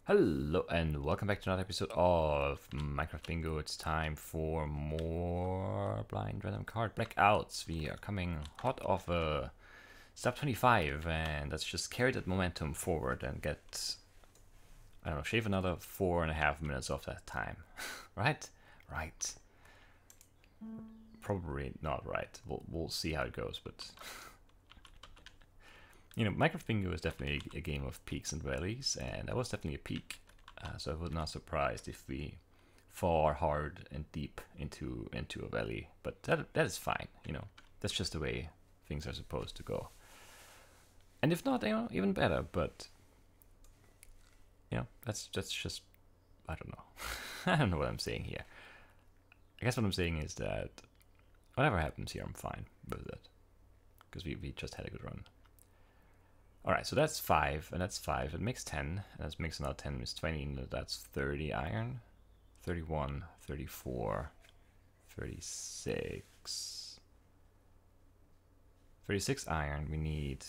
Hello and welcome back to another episode of Minecraft Bingo. It's time for more blind random card blackouts. We are coming hot off step 25 and let's just carry that momentum forward and get, I don't know, shave another 4.5 minutes off that time. Right? Right. Probably not right. We'll see how it goes, but you know, Minecraft Bingo is definitely a game of peaks and valleys, and that was definitely a peak. So I was not surprised if we fall hard and deep into a valley, but that is fine. You know, that's just the way things are supposed to go. And if not, you know, even better. But you know, that's just, I don't know. I don't know what I'm saying here. I guess what I'm saying is that whatever happens here, I'm fine with it because we just had a good run. Alright, so that's 5, and that's 5. It makes 10, and that makes another 10, is 20, and that's 30 iron. 31, 34, 36. 36 iron we need,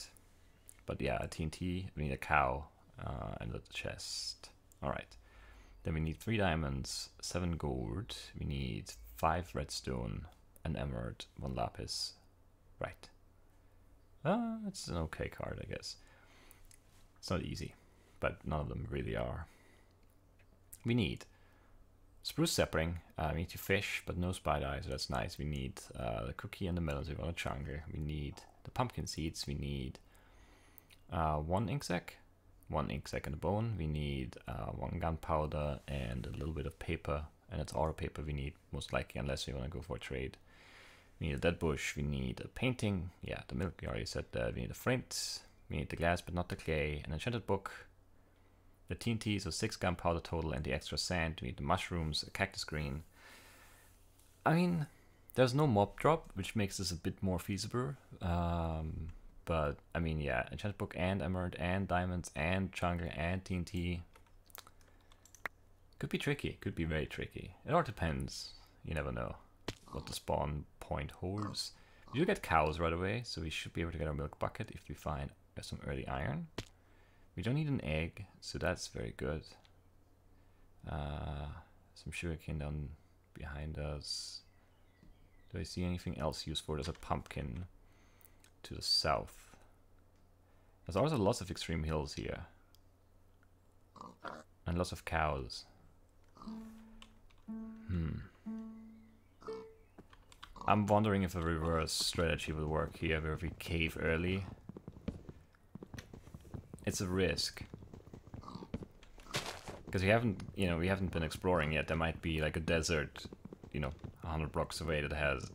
but yeah, a TNT, we need a cow, and a chest. Alright, then we need 3 diamonds, 7 gold, we need 5 redstone, an emerald, 1 lapis. Right. It's an okay card, I guess. It's not easy, but none of them really are. We need spruce sapling. We need to fish, but no spider eye, so that's nice. We need the cookie and the melons. We want a chunker. We need the pumpkin seeds. We need 1 ink sac, 1 ink sac and a bone. We need 1 gunpowder and a little bit of paper, and that's all the paper we need, most likely, unless we want to go for a trade. We need a dead bush, we need a painting, yeah, the milk, we already said that. We need a flint, we need the glass but not the clay, an enchanted book, the TNT, so 6 gunpowder total, and the extra sand. We need the mushrooms, a cactus green. I mean, there's no mob drop, which makes this a bit more feasible, but I mean, yeah, enchanted book and emerald and diamonds and chunker and TNT. Could be tricky, could be very tricky. It all depends, you never know what the spawn point holds. We do get cows right away, so we should be able to get our milk bucket if we find some early iron. We don't need an egg, so that's very good. Some sugarcane down behind us. Do I see anything else useful? There's a pumpkin to the south. There's also lots of extreme hills here. And lots of cows. I'm wondering if a reverse strategy will work here, where we cave early. It's a risk. Because we haven't been exploring yet. There might be like a desert, 100 blocks away that has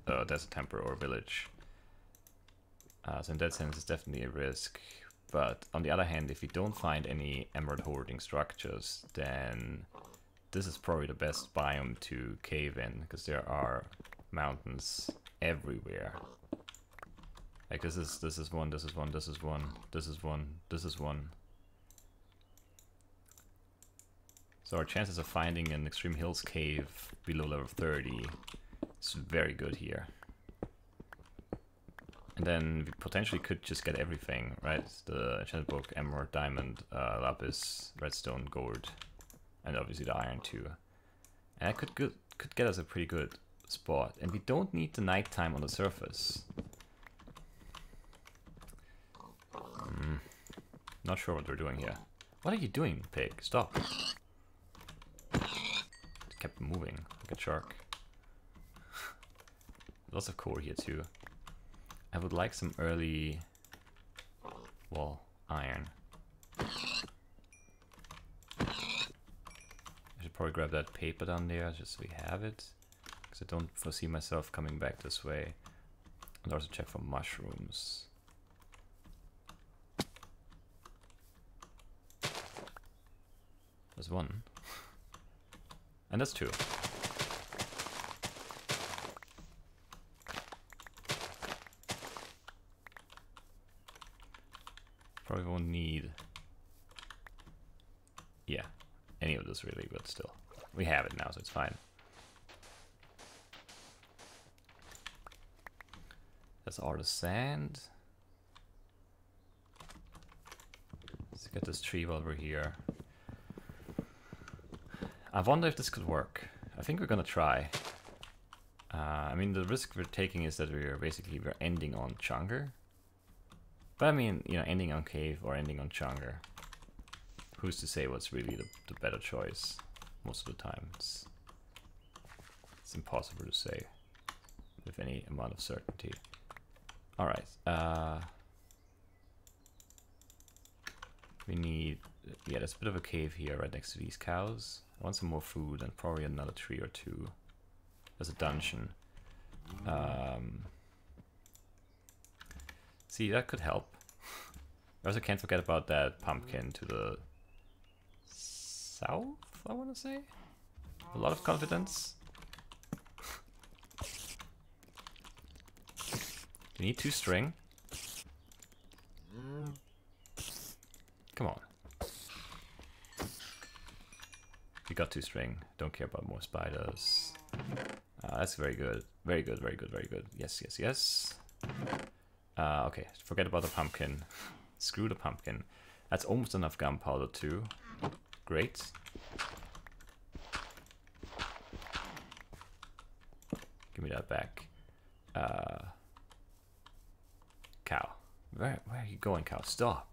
a desert temple or a village. So in that sense, it's definitely a risk. But on the other hand, if we don't find any emerald hoarding structures, then this is probably the best biome to cave in, because there are mountains everywhere. Like this is one, this is one, this is one, this is one, this is one. So our chances of finding an Extreme Hills cave below level 30 is very good here. And then we potentially could just get everything, right? The enchanted book, emerald, diamond, lapis, redstone, gold, and obviously the iron too. And that could get us a pretty good spot, and we don't need the nighttime on the surface. Not sure what we're doing here. What are you doing, pig? Stop. It kept moving like a shark. Lots of coal here too. I would like some early, well, iron. I should probably grab that paper down there just so we have it, because I don't foresee myself coming back this way. And also check for mushrooms. There's 1. And that's 2. Probably won't need, yeah, any of this really, but still. We have it now, so it's fine. That's all the sand. Let's get this tree while we're here. I wonder if this could work. I think we're gonna try. I mean, the risk we're taking is that we're ending on Chunger. But I mean, you know, ending on Cave or ending on Chunger. Who's to say what's really the better choice? Most of the time, it's impossible to say with any amount of certainty. All right. We need, yeah, there's a bit of a cave here right next to these cows. I want some more food and probably another tree or two. There's a dungeon. See, that could help. I also can't forget about that pumpkin to the south, I want to say. A lot of confidence. We need 2 string. Come on. We got 2 string. Don't care about more spiders. That's very good. Very good, very good, very good. Yes, yes, yes. Okay, forget about the pumpkin. Screw the pumpkin. That's almost enough gunpowder too. Great. Give me that back. Cow. Where are you going, cow? Stop.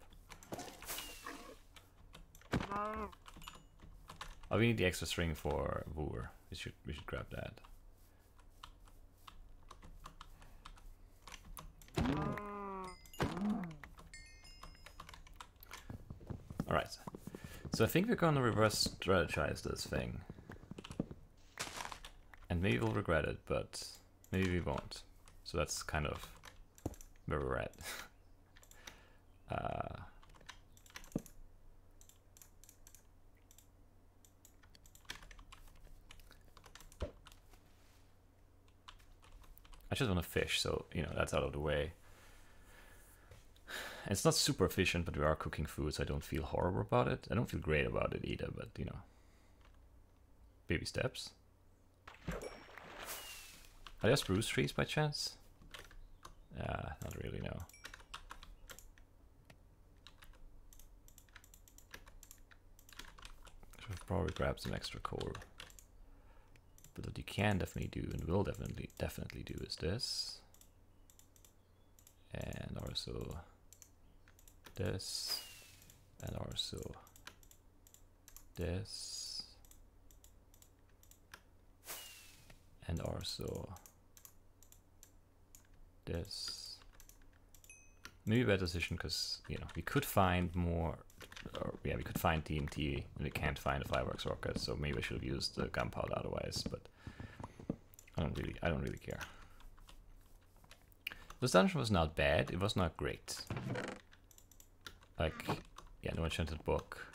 Oh, we need the extra string for Voor. We should grab that. Alright. So I think we're gonna reverse strategize this thing. And maybe we'll regret it, but maybe we won't. So that's kind of where we're at. I just want to fish, so, you know, that's out of the way. And it's not super efficient, but we are cooking food, so I don't feel horrible about it. I don't feel great about it either, but, you know, baby steps. Are there spruce trees by chance? Not really, no. Should probably grab some extra coal. But what you can definitely do, and will definitely do, is this. And also this. And also this. And also this. Maybe a bad decision, because, you know, we could find more, or yeah, we could find TNT, and we can't find a fireworks rocket, so maybe I should have used the gunpowder otherwise, but I don't really care. This dungeon was not bad, it was not great. Like, yeah, no enchanted book.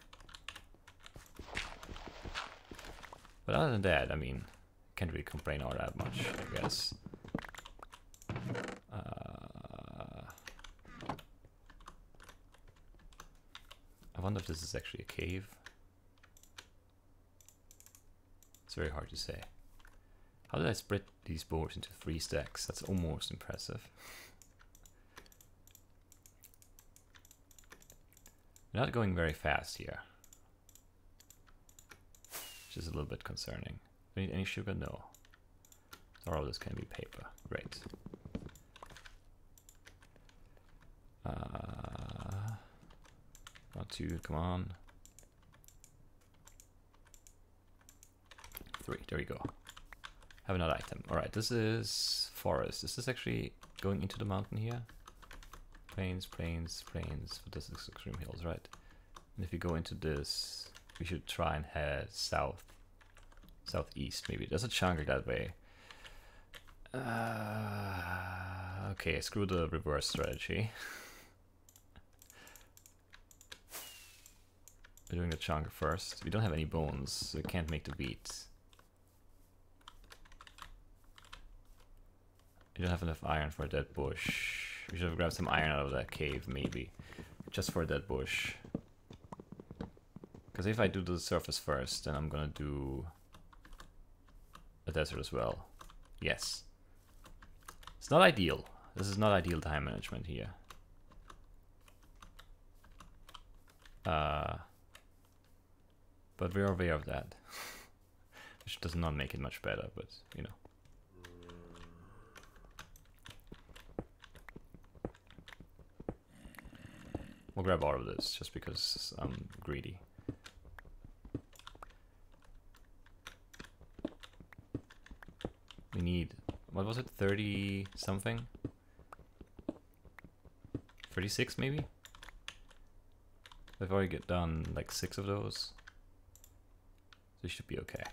But other than that, I mean, can't really complain all that much, I guess. I wonder if this is actually a cave. It's very hard to say. How did I split these boards into 3 stacks? That's almost impressive. We're not going very fast here, which is a little bit concerning. Do we need any sugar? No. Or all this can be paper. Great. Not 2, come on. 3, there we go. Have another item. Alright, this is forest. Is this actually going into the mountain here? Plains, plains, plains. But this is extreme hills, right? And if you go into this, we should try and head south. Southeast, maybe. There's a chunker that way. Okay, screw the reverse strategy. We're doing the chunk first. We don't have any bones, so we can't make the beat. We don't have enough iron for a dead bush. We should have grabbed some iron out of that cave, maybe. Just for a dead bush. Because if I do the surface first, then I'm gonna do a desert as well. Yes. It's not ideal. This is not ideal time management here. But we're aware of that. Which does not make it much better, but you know. We'll grab all of this just because I'm greedy. We need, what was it, 30 something? 36 maybe? We've already done like 6 of those. So we should be okay.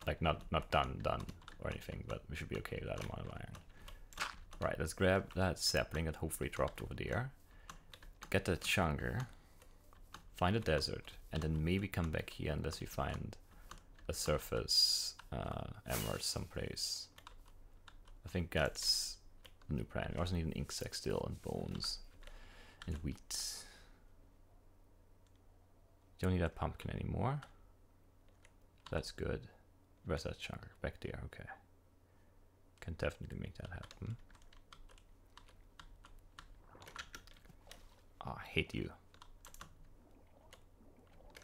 Like not done or anything, but we should be okay with that amount of iron. Right, let's grab that sapling that hopefully dropped over there. Get that chunker. Find a desert. And then maybe come back here unless we find a surface emerald someplace. I think that's the new plan. We also need an ink sac still, and bones. And wheat. Don't need that pumpkin anymore. That's good. Where's that chunker? Back there, okay. Can definitely make that happen. Oh, I hate you.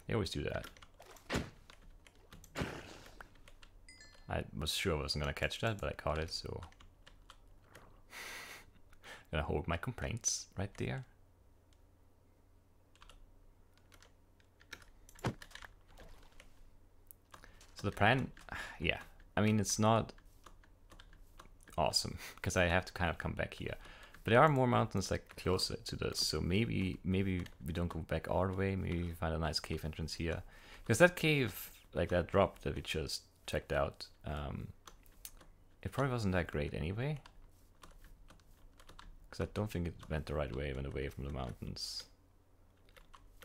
They always do that. I was sure I wasn't gonna catch that, but I caught it, so gonna hold my complaints right there. So the plan, yeah, I mean, it's not awesome because I have to kind of come back here. But there are more mountains like closer to this, so maybe we don't go back all the way. Maybe we find a nice cave entrance here, because that cave, like that drop that we just checked out, it probably wasn't that great anyway. Because I don't think it went the right way. It went away from the mountains,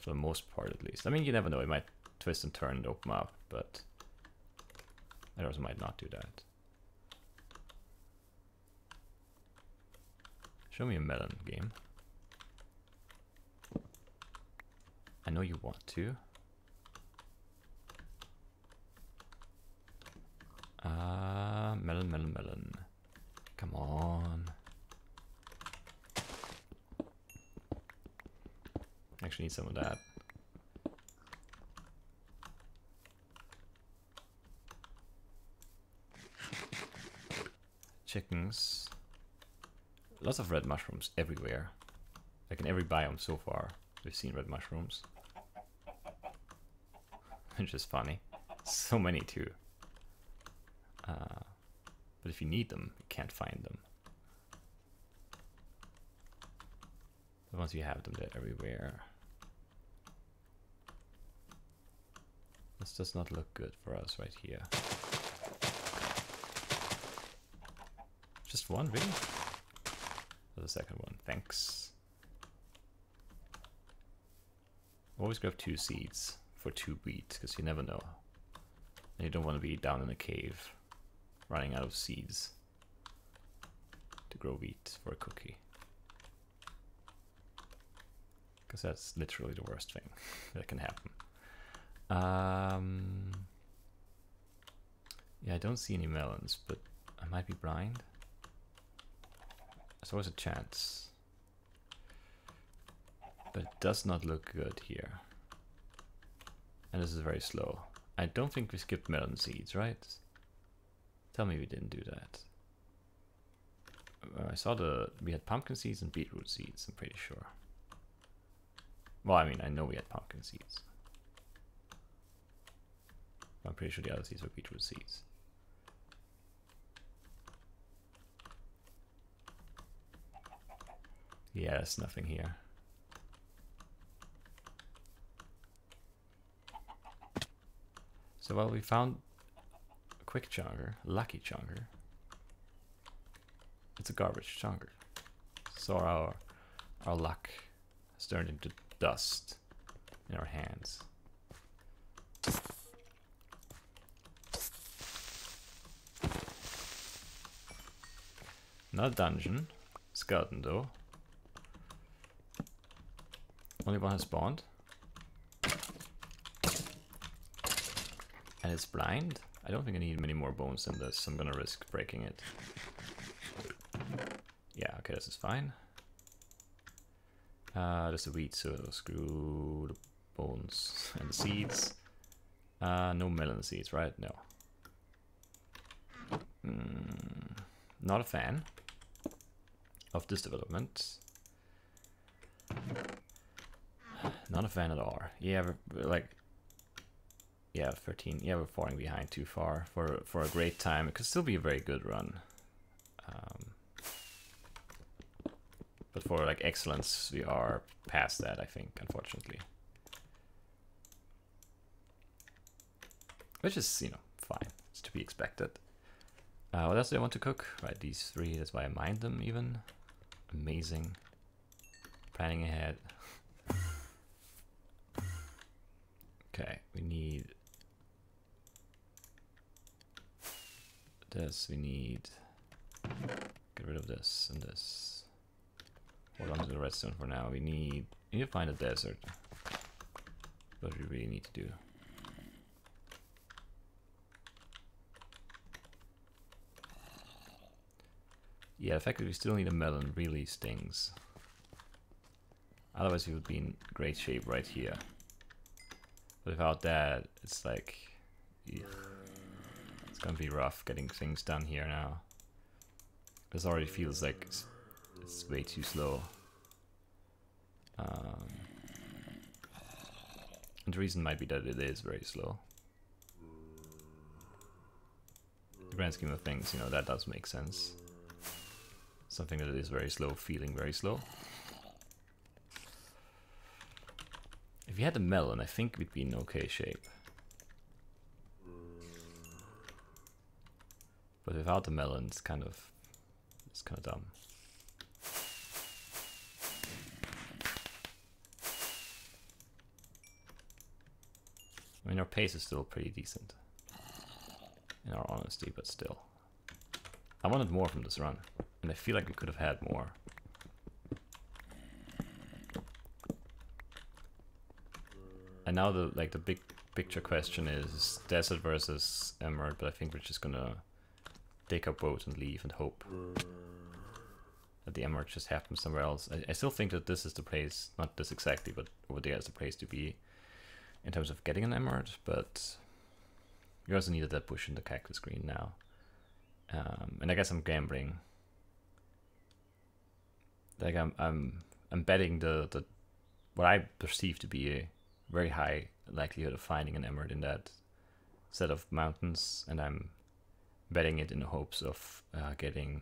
for the most part at least. I mean, you never know. It might twist and turn and open up, but it also might not do that. Show me a melon, game. I know you want to. Melon. Come on. Actually need some of that. Chickens. Lots of red mushrooms everywhere. Like in every biome so far, we've seen red mushrooms. Which is funny. So many too. But if you need them, you can't find them. But once you have them, they're everywhere. This does not look good for us right here. Just one, really? The second one, thanks. Always grab 2 seeds for 2 wheat, because you never know. And you don't want to be down in a cave, running out of seeds to grow wheat for a cookie. Because that's literally the worst thing that can happen. Yeah, I don't see any melons, but I might be blind. There's always a chance. But it does not look good here. And this is very slow. I don't think we skipped melon seeds, right? Tell me we didn't do that. I saw we had pumpkin seeds and beetroot seeds, I'm pretty sure. Well, I mean, I know we had pumpkin seeds. I'm pretty sure the other seeds were beetroot seeds. Yeah, there's nothing here. So, well, we found a quick chunker, lucky chunker. It's a garbage chunker. So our luck has turned into dust in our hands. Not a dungeon. Skeleton though. Only one has spawned. And it's blind. I don't think I need many more bones than this. I'm gonna risk breaking it. Yeah, okay, this is fine. There's the wheat, so it'll screw the bones and the seeds. No melon seeds, right? No. Not a fan of this development. Not a fan at all. Yeah, we're like, yeah, 13. Yeah, we're falling behind too far for a great time. It could still be a very good run. But for like excellence, we are past that, I think, unfortunately. Which is, you know, fine. It's to be expected. What else do I want to cook? Right, these 3. That's why I mined them even. Amazing. Planning ahead. Okay, we need this. We need get rid of this and this. Hold on to the redstone for now. We need to find a desert. What we really need to do. Yeah, the fact that we still need a melon really stings. Otherwise we would be in great shape right here. But without that, it's like, yeah, it's gonna be rough getting things done here now. This already feels like it's way too slow. And the reason might be that it is very slow. In the grand scheme of things, you know, that does make sense. Something that is very slow, feeling very slow. If we had a melon, I think we'd be in okay shape. But without the melon, it's kind of dumb. I mean, our pace is still pretty decent, in our honesty, but still. I wanted more from this run, and I feel like we could have had more. And now the big picture question is desert versus emerald, but I think we're just gonna take our boat and leave and hope that the emerald just happens somewhere else. I still think that this is the place, not this exactly, but over there is the place to be in terms of getting an emerald, but you also needed that bush in the cactus green now. And I guess I'm gambling. Like I'm betting the what I perceive to be a very high likelihood of finding an emerald in that set of mountains, and I'm betting it in the hopes of getting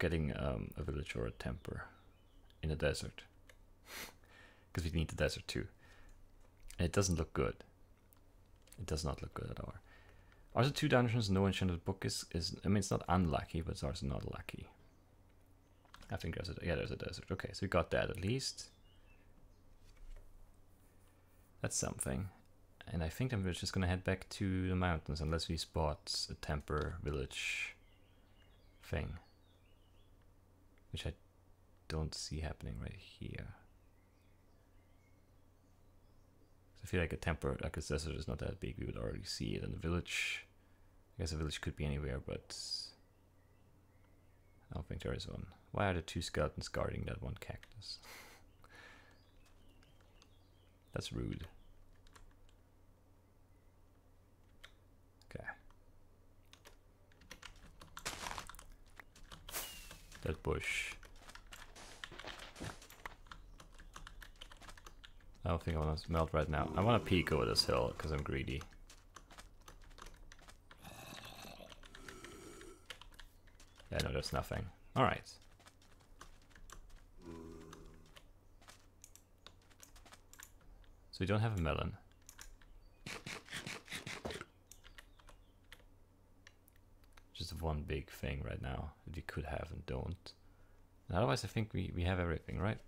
a village or a temple in the desert, because we need the desert too. And it doesn't look good. It does not look good at all. Are the 2 dungeons no enchanted book is I mean, it's not unlucky, but it's also not lucky. I think there's a desert. Okay, so we got that at least. That's something. And I think then we're just gonna head back to the mountains unless we spot a temper village thing, which I don't see happening right here. I feel like a temper, like a desert is not that big, we would already see it. And the village, I guess a village could be anywhere, but I don't think there is one. Why are there 2 skeletons guarding that one cactus? That's rude. Okay. That bush. I don't think I want to melt right now. I want to peek over this hill because I'm greedy. Yeah, no, there's nothing. Alright. So we don't have a melon. Just one big thing right now that we could have and don't. And otherwise I think we have everything, right?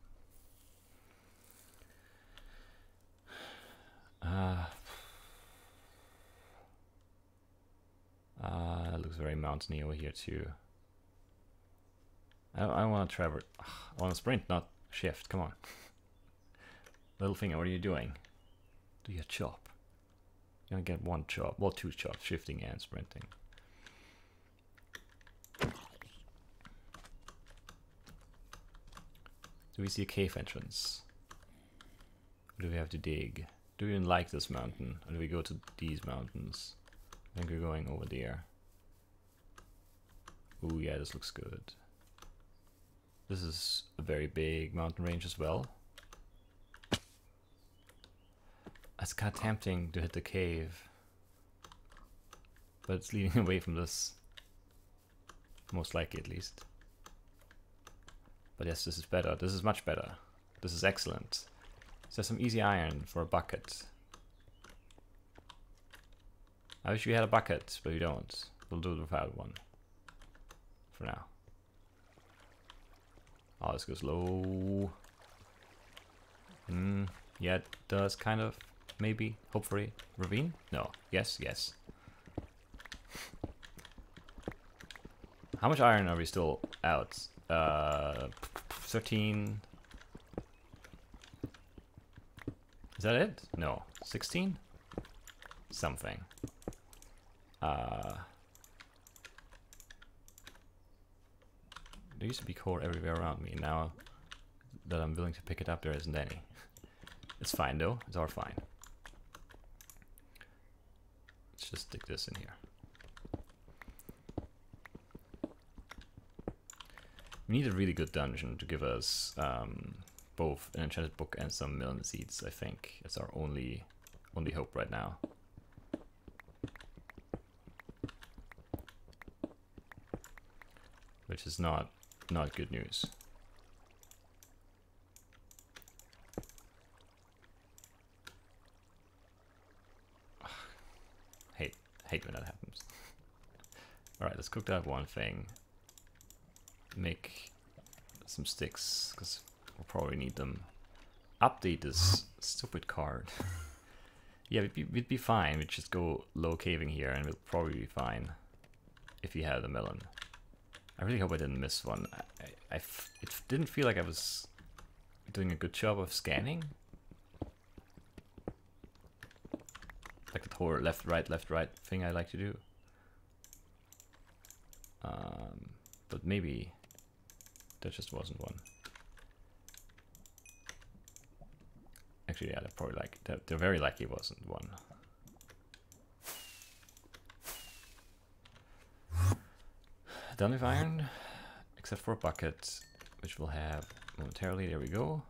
It looks very mountainy over here too. I want to traverse. I want to sprint, not shift. Come on. Little finger, what are you doing? Do your chop. You're gonna get 1 chop. Well, 2 chops. Shifting and sprinting. Do we see a cave entrance? Or do we have to dig? Do you even like this mountain? Or do we go to these mountains? I think we're going over there. Ooh, yeah, this looks good. This is a very big mountain range as well. It's kind of tempting to hit the cave, but it's leading away from this. Most likely, at least. But yes, this is better. This is much better. This is excellent. So there's some easy iron for a bucket. I wish we had a bucket, but we don't. We'll do it without one. For now. Oh, this goes low. Yeah, it does kind of. Maybe. Hopefully. Ravine? No. Yes, yes. How much iron are we still out? 13. Is that it? No. 16? Something. There used to be coal everywhere around me. Now that I'm willing to pick it up, there isn't any. It's fine though. It's all fine. Let's just stick this in here. We need a really good dungeon to give us both an enchanted book and some melon seeds. I think it's our only hope right now. Which is not good news. Hate when that happens. All right, let's cook that one thing. Make some sticks because we'll probably need them. Update this stupid card. Yeah, we'd be fine. We'd just go low caving here, and we'll probably be fine if we had the melon. I really hope I didn't miss one. It didn't feel like I was doing a good job of scanning. Like the whole left, right thing I like to do. But maybe there just wasn't one. Actually, yeah, they're probably like, they're very likely wasn't one. Done with iron, except for a bucket, which we'll have momentarily. There we go.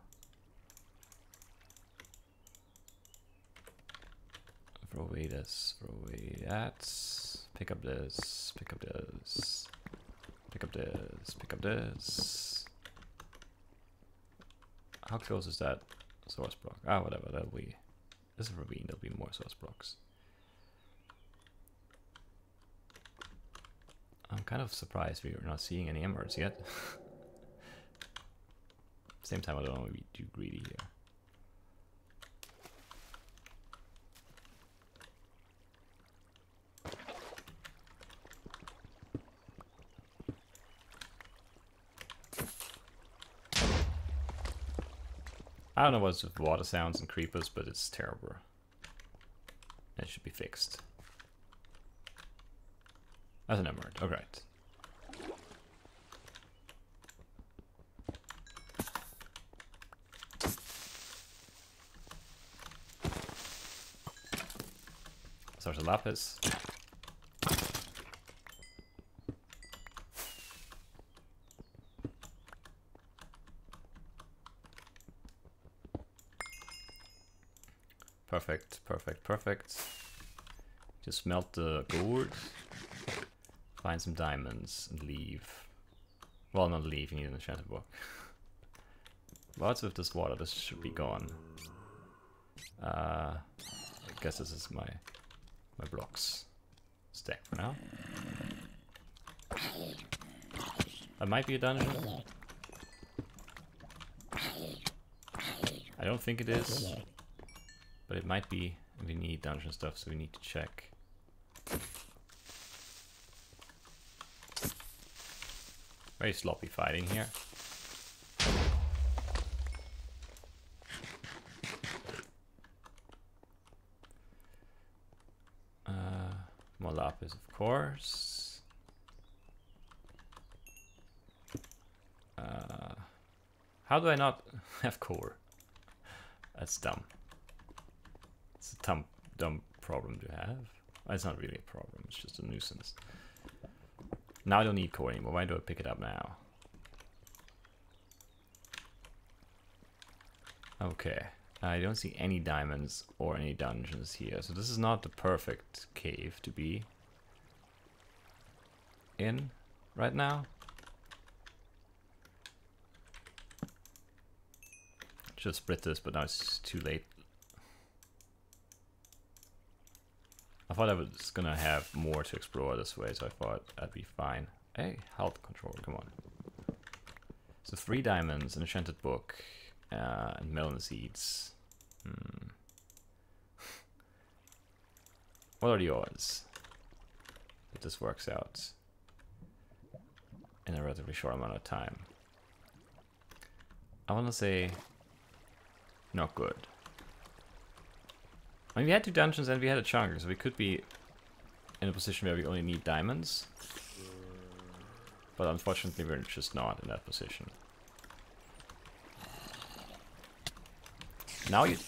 Throw away this, throw away that. Pick up this, pick up this. Pick up this, pick up this. How close is that source block? Ah, whatever, that'll be... This is a ravine, there'll be more source blocks. I'm kind of surprised we are not seeing any emeralds yet. Same time, I don't want to be too greedy here. I don't know what's with water sounds and creepers, but it's terrible. It should be fixed. That's an emerald. All right. Source of lapis. Perfect, perfect, perfect. Just melt the gold. Find some diamonds and leave. Well, not leave, you need an enchanted book. What's with this water? This should be gone. I guess this is my blocks stack for now. That might be a dungeon. I don't think it is, but it might be. We need dungeon stuff, so we need to check. Very sloppy fighting here. More lapis, of course. How do I not have core? That's dumb. It's a dumb problem to have. It's not really a problem, it's just a nuisance. Now I don't need core anymore. Why do I pick it up now? Okay. I don't see any diamonds or any dungeons here. So this is not the perfect cave to be in right now. Should split this, but now it's too late. I thought I was gonna have more to explore this way, so I thought I'd be fine. Hey, health control, come on. So 3 diamonds, an enchanted book, and melon seeds. What are the odds that this works out in a relatively short amount of time? I want to say not good. I mean, we had 2 dungeons and we had a chunker, so we could be in a position where we only need diamonds. But unfortunately, we're just not in that position. Now you...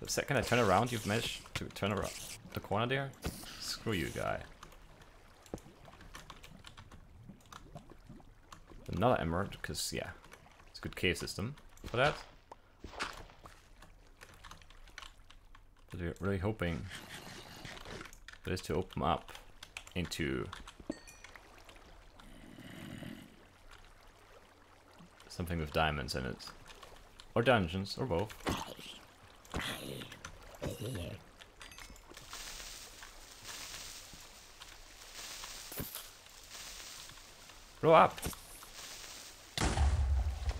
The second I turn around, you've managed to turn around the corner there? Screw you, guy. Another emerald, because, yeah, it's a good cave system for that. But we're really hoping for this to open up into something with diamonds in it. Or dungeons, or both. Grow up!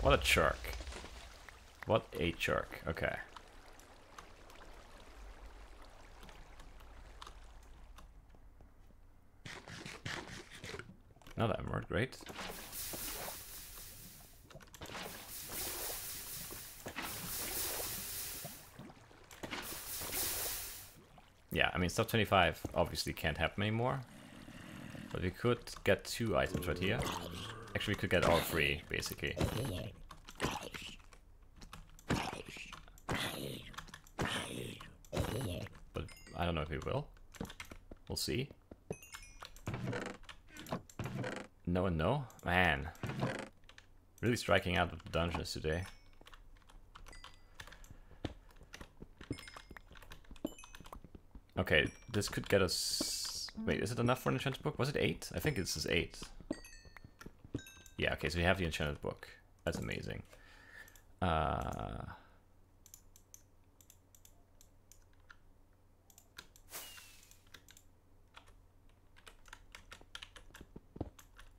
What a jerk. What a jerk. Okay. Another emerald, great. Yeah, I mean, stuff 25 obviously can't happen anymore. But we could get 2 items right here. Actually, we could get all 3, basically. But I don't know if we will. We'll see. No and no. Man. Really striking out with the dungeons today. Okay, this could get us... Wait, is it enough for an enchanted book? Was it 8? I think this is 8. Yeah, okay, so we have the enchanted book. That's amazing.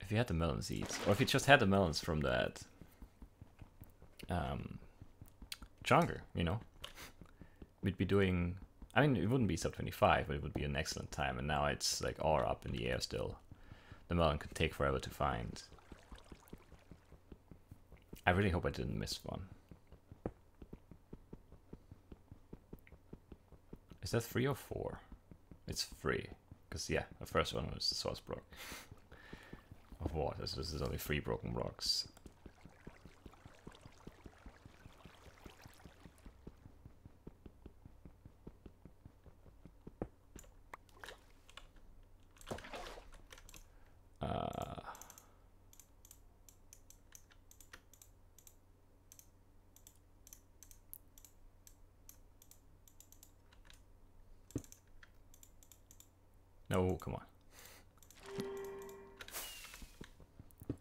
If you had the melon seeds, or if you just had the melons from that Jonger, you know, we'd be doing... I mean, it wouldn't be sub 25, but it would be an excellent time. And now it's like all up in the air still. The melon could take forever to find. I really hope I didn't miss one. Is that 3 or 4? It's 3. Because, yeah, the first one was the source block of water. So this is only 3 broken blocks. No, come on.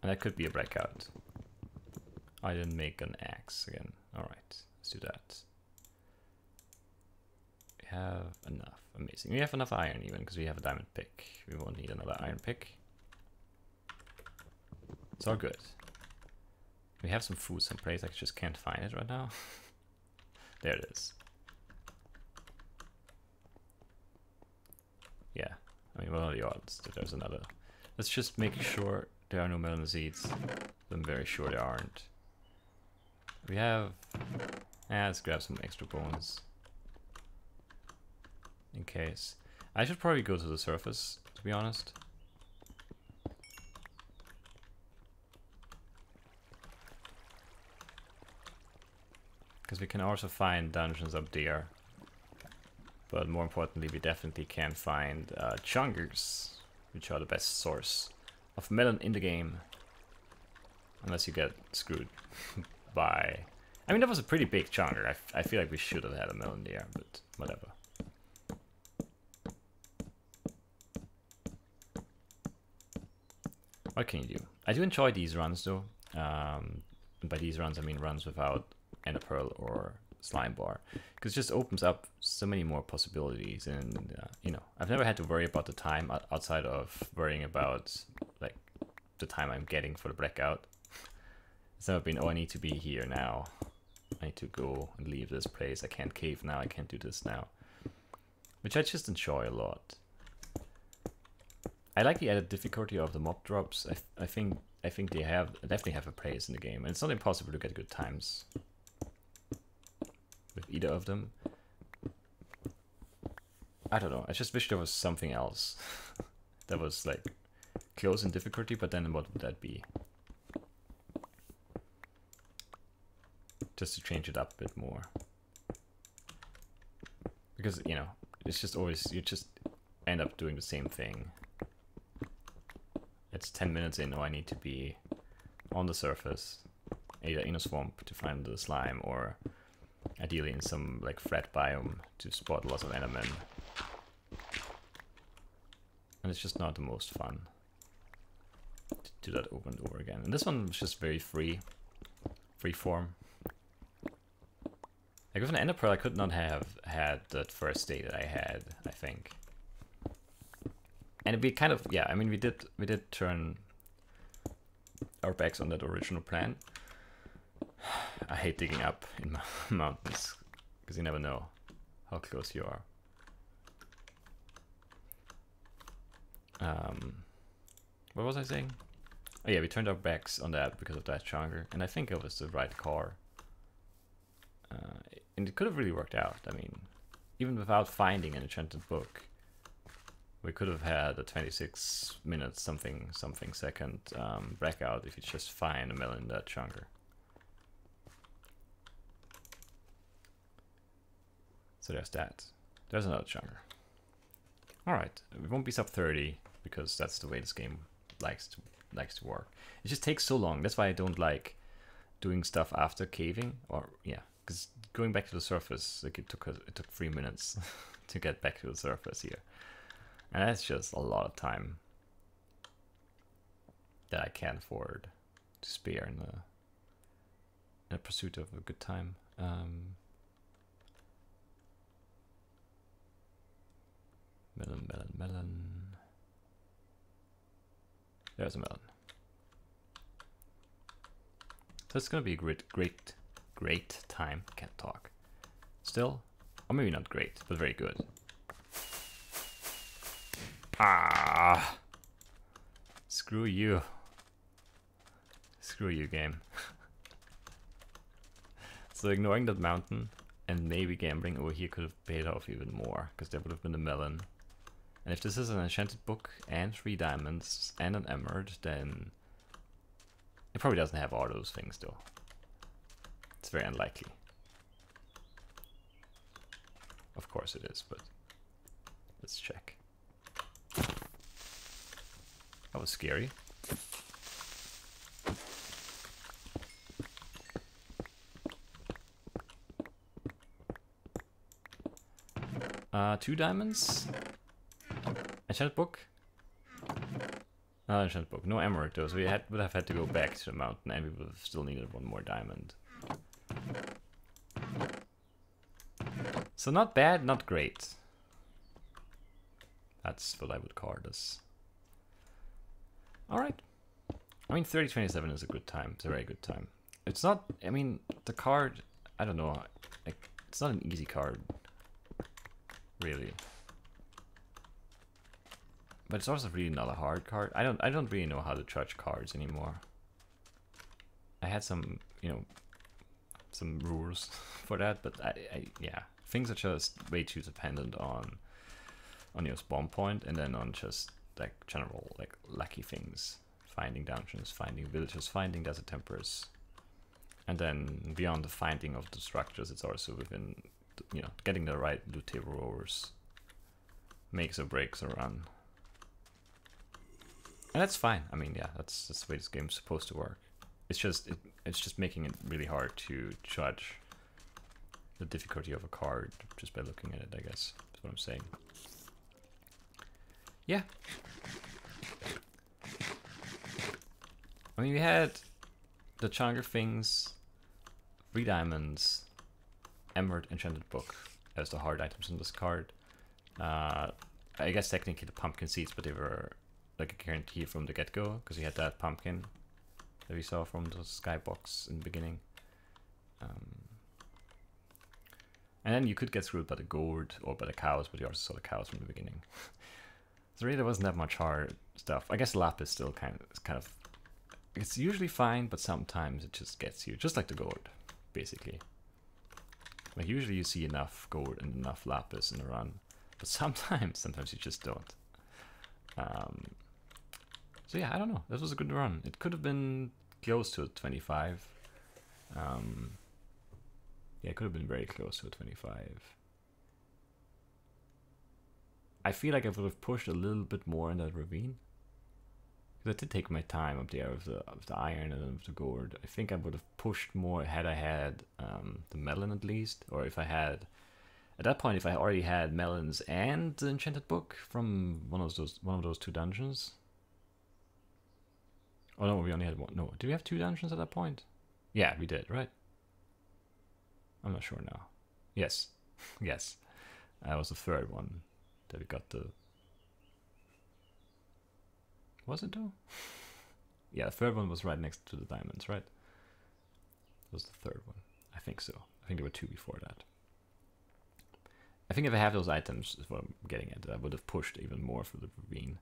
And that could be a breakout. I didn't make an axe again. Alright, let's do that. We have enough. Amazing. We have enough iron even, because we have a diamond pick. We won't need another iron pick. It's all good. We have some food someplace, I just can't find it right now. There it is. Yeah. I mean, what are the odds that there's another? Let's just make sure there are no melon seeds. I'm very sure there aren't. We have... let's grab some extra bones. In case. I should probably go to the surface, to be honest. Because we can also find dungeons up there. But more importantly, we definitely can find chungers, which are the best source of melon in the game. Unless you get screwed by... I mean, that was a pretty big chunger. I feel like we should have had a melon there, but whatever. What can you do? I do enjoy these runs though. And by these runs, I mean runs without Ender Pearl or Slime Bar, because it just opens up so many more possibilities. And you know, I've never had to worry about the time outside of worrying about like the time I'm getting for the Blackout. It's never been, oh, I need to be here now. I need to go and leave this place. I can't cave now. I can't do this now, which I just enjoy a lot. I like the added difficulty of the mob drops. I think they definitely have a place in the game, and it's not impossible to get good times with either of them. I don't know. I just wish there was something else that was like close in difficulty, but then what would that be? Just to change it up a bit more, because you know it's just always, you just end up doing the same thing. It's 10 minutes in, oh, I need to be on the surface, either in a swamp to find the slime, or ideally in some like flat biome to spot lots of endermen. And it's just not the most fun to do that over and over again. And this one was just very free form. Like with an Ender Pearl, I could not have had that first day that I had, I think. And we kind of, yeah, I mean, we did turn our backs on that original plan. I hate digging up in mountains, because you never know how close you are. What was I saying? Oh yeah, we turned our backs on that because of that chunger, and I think it was the right car. And it could have really worked out. I mean, even without finding an enchanted book, we could have had a 26 minutes something second Blackout if you just find a melon in that chunger. So there's that. There's another chunger. Alright, we won't be sub 30 because that's the way this game likes to work. It just takes so long. That's why I don't like doing stuff after caving, or yeah, because going back to the surface, like it took 3 minutes to get back to the surface here. And that's just a lot of time that I can't afford to spare in the pursuit of a good time. Melon. There's a melon. So it's gonna be a great time. Can't talk. Still, or maybe not great, but very good. Ah! Screw you. Screw you, game. So ignoring that mountain and maybe gambling over here could have paid off even more, because there would have been a melon. And if this is an enchanted book and 3 diamonds and an emerald, then it probably doesn't have all those things though. It's very unlikely. Of course it is, but let's check. That was scary. Two diamonds. Enchanted book. Enchanted book. No emerald though, so we would have had to go back to the mountain, and we would have still needed 1 more diamond. So not bad, not great. That's what I would call this. Alright. I mean, 3027 is a good time. It's a very good time. It's not, I mean, the card, I don't know, like, it's not an easy card, really. But it's also really not a hard card. I don't really know how to judge cards anymore. I had some, you know, some rules for that, but yeah, things are just way too dependent on your spawn point, and then on just like general like lucky things, finding dungeons, finding villages, finding desert tempers, and then beyond the finding of the structures, it's also within you know, getting the right loot table rowers makes or breaks a run. And that's fine. I mean, yeah, that's the way this game's supposed to work. It's just making it really hard to judge the difficulty of a card just by looking at it, I guess. That's what I'm saying. Yeah. I mean, we had the Challenger things, 3 diamonds, Emerald Enchanted Book as the hard items in this card. I guess technically the pumpkin seeds, but they were like a guarantee from the get-go, because we had that pumpkin that we saw from the skybox in the beginning. And then you could get screwed by the gourd or by the cows, but you also saw the cows from the beginning. So really there wasn't that much hard stuff. I guess lapis still kind of it's usually fine, but sometimes it just gets you, just like the gourd, basically. Like usually you see enough gold and enough lapis in a run, but sometimes you just don't. So yeah, I don't know. That was a good run. It could have been close to a 25. Yeah, it could have been very close to a 25. I feel like I would have pushed a little bit more in that ravine. Because I did take my time up there with the iron and with the gourd. I think I would have pushed more had I had the melon at least. Or if I had, at that point, if I already had melons and the enchanted book from one of those 2 dungeons. Oh no, we only had 1. No, did we have 2 dungeons at that point? Yeah, we did, right? I'm not sure now. Yes, yes. That was the 3rd one that we got the... Was it though? Yeah, the 3rd one was right next to the diamonds, right? It was the 3rd one. I think so. I think there were 2 before that. I think if I have those items, is what I'm getting at, I would have pushed even more for the ravine.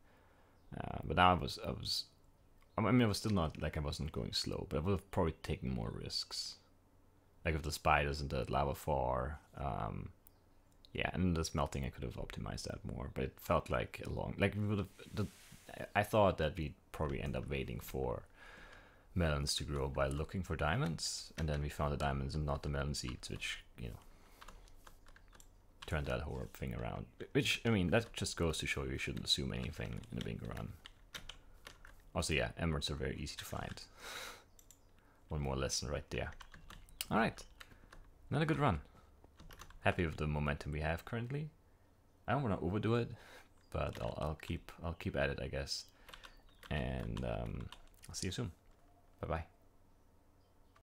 But now I was still not, like I wasn't going slow, but I would have probably taken more risks. Like with the spiders and the lava far. Yeah, and the smelting, I could have optimized that more, but it felt like we would have, I thought that we'd probably end up waiting for melons to grow by looking for diamonds, and then we found the diamonds and not the melon seeds, which, you know, turned that whole thing around. Which, I mean, that just goes to show you shouldn't assume anything in a bingo run. Also, yeah, emeralds are very easy to find. One more lesson right there. Alright, another good run. Happy with the momentum we have currently. I don't want to overdo it, but I'll keep at it, I guess. And I'll see you soon. Bye bye.